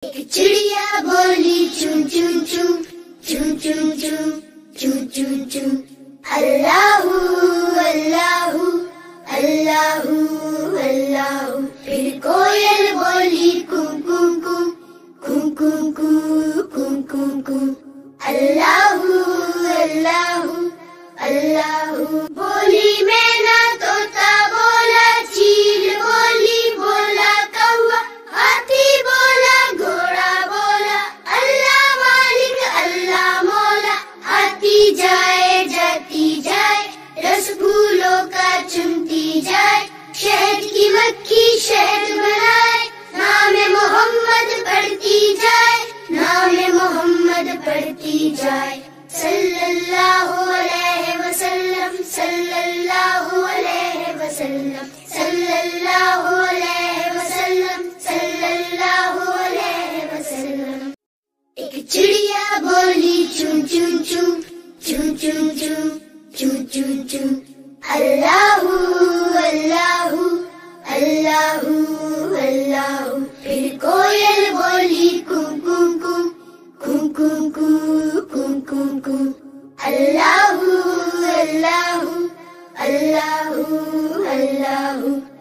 ایک چڑیا بولی چون چون چون چون چون چون چون چون چون اللہ اللہ اللہ اللہ. پھر کوئل بولی کوں کوں کوں کوں کوں کوں کوں کوں کوں اللہ اللہ اللہ. بولی مینا طوطا بولا چیل بولی بولا کوا ہاتھی بولا گھوڑا بولا اللہ مالک اللہ مولا. آتی جائے جاتی جائے رس پھولوں کا چنتی جائے شہد کی مکھی شہد بنائے نام محمد پڑھتی جائے نام محمد پڑھتی جائے. صلی اللہ علیہ وسلم صلی اللہ علیہ وسلم صلی اللہ علیہ وسلم صلی اللہ علیہ وسلم. ایک چڑیا بولی چون چون چون چون چون چون چون چون چون اللہ اللہ اللہ اللہ. پھر کوئل بولی کوں کوں کوں کوں کوں کوں کوں کوں کوں